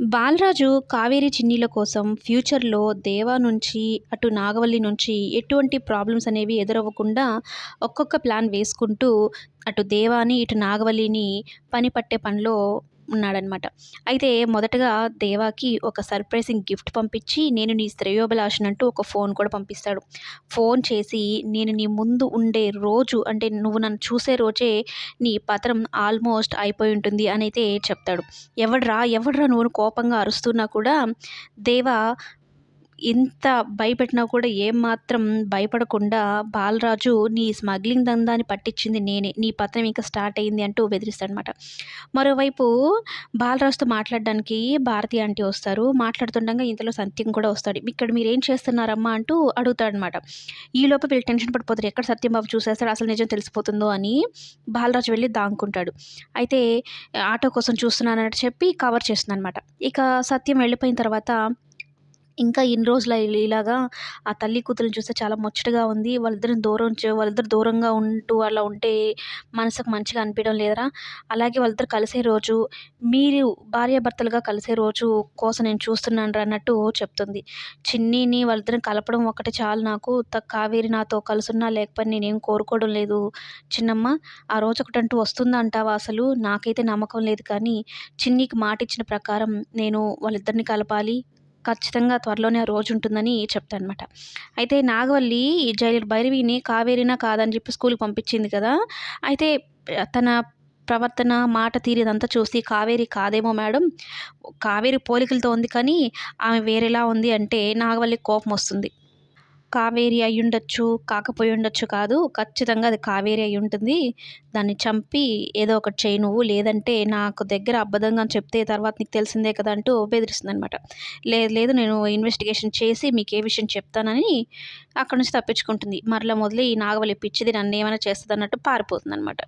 బాలరాజు కావేరి చిన్నీల కోసం ఫ్యూచర్‌లో దేవా నుంచి, అటు నాగవల్లి నుంచి ఎటువంటి ప్రాబ్లమ్స్ అనేవి ఎదురవ్వకుండా ఒక్కొక్క ప్లాన్ వేసుకుంటూ అటు దేవాని, ఇటు నాగవల్లిని పని పట్టే పనిలో ఉన్నాడనమాట. అయితే మొదటగా దేవాకి ఒక సర్ప్రైజింగ్ గిఫ్ట్ పంపించి, నేను నీ శ్రేయోభిలాషినంటూ ఒక ఫోన్ కూడా పంపిస్తాడు. ఫోన్ చేసి, నేను నీ ముందు ఉండే రోజు అంటే నువ్వు నన్ను చూసే రోజే నీ పత్రం ఆల్మోస్ట్ అయిపోయి ఉంటుంది అనైతే చెప్తాడు. ఎవడ్రా ఎవడ్రా నువ్వు కోపంగా అరుస్తున్నా కూడా దేవా ఎంత భయపెట్టినా కూడా ఏమాత్రం భయపడకుండా బాలరాజు నీ స్మగ్లింగ్ దందాని పట్టించింది నేనే. నీ పత్రం ఇంక స్టార్ట్ అయింది అంటూ బెదిరిస్తాడనమాట. మరోవైపు బాలరాజుతో మాట్లాడడానికి భారతి ఆంటీ వస్తారు. మాట్లాడుతుండగా ఇంతలో సత్యం కూడా వస్తాడు. ఇక్కడ మీరేం చేస్తున్నారమ్మా అంటూ అడుగుతాడనమాట. ఈలోపు వీళ్ళు టెన్షన్ పడిపోతారు. ఎక్కడ సత్యం బాబు చూసేస్తాడు, అసలు నిజం తెలిసిపోతుందో అని బాలరాజు వెళ్ళి దాక్కుంటాడు. అయితే ఆటో కోసం చూస్తున్నానని చెప్పి కవర్ చేస్తుందనమాట. ఇక సత్యం వెళ్ళిపోయిన తర్వాత ఇంకా ఇన్ని రోజులు ఇలాగా ఆ తల్లి కూతుర్ని చూస్తే చాలా ముచ్చటగా ఉంది. వాళ్ళిద్దరు దూరంగా ఉంటూ అలా ఉంటే మనసుకు మంచిగా అనిపియడం లేదురా. అలాగే వాళ్ళిద్దరు కలిసే రోజు, మీరు భార్యాభర్తలుగా కలిసే రోజు కోసం నేను చూస్తున్నానురా అన్నట్టు చెప్తుంది. చిన్నీని వాళ్ళిద్దరిని కలపడం ఒక్కటే చాలు నాకు. కావేరి నాతో కలిసున్నా లేకపోయినా నేనేం కోరుకోవడం లేదు చిన్నమ్మ. ఆ రోజు ఒకటంటూ వస్తుందంటావా అసలు? నాకైతే నమ్మకం లేదు కానీ చిన్నికి మాటిచ్చిన ప్రకారం నేను వాళ్ళిద్దరిని కలపాలి. ఖచ్చితంగా త్వరలోనే ఆ రోజుంటుందని చెప్తాడనమాట. అయితే నాగవల్లి ఈ జైలర్ భైరవిని కావేరినా కాదని చెప్పి స్కూల్‌కి పంపించింది కదా! అయితే తన ప్రవర్తన, మాట తీరు ఇదంతా చూసి కావేరి కాదేమో మేడం, కావేరి పోలికలతో ఉంది కానీ ఆమె వేరేలా ఉంది అంటే నాగవల్లికి కోపమొస్తుంది. కావేరి అయ్యుండొచ్చు, కాకపోయుండొచ్చు కాదు. ఖచ్చితంగా అది కావేరి అయ్యుంటుంది. దాన్ని చంపి ఏదో ఒకటి చెయ్యి నువ్వు. లేదంటే నాకు దగ్గర అబద్ధంగా చెప్తే తర్వాత నీకు తెలిసిందే కదా! అంటూ బెదిరిస్తుందనమాట. లేదు లేదు నేను ఇన్వెస్టిగేషన్ చేసి మీకే విషయం చెప్తానని అక్కడి నుంచి తప్పించుకుంటుంది. మరలా మొదలు ఈ నాగవల్లి పిచ్చిది నన్నేమైనా చేస్తదన్నట్టు పారిపోతుందనమాట.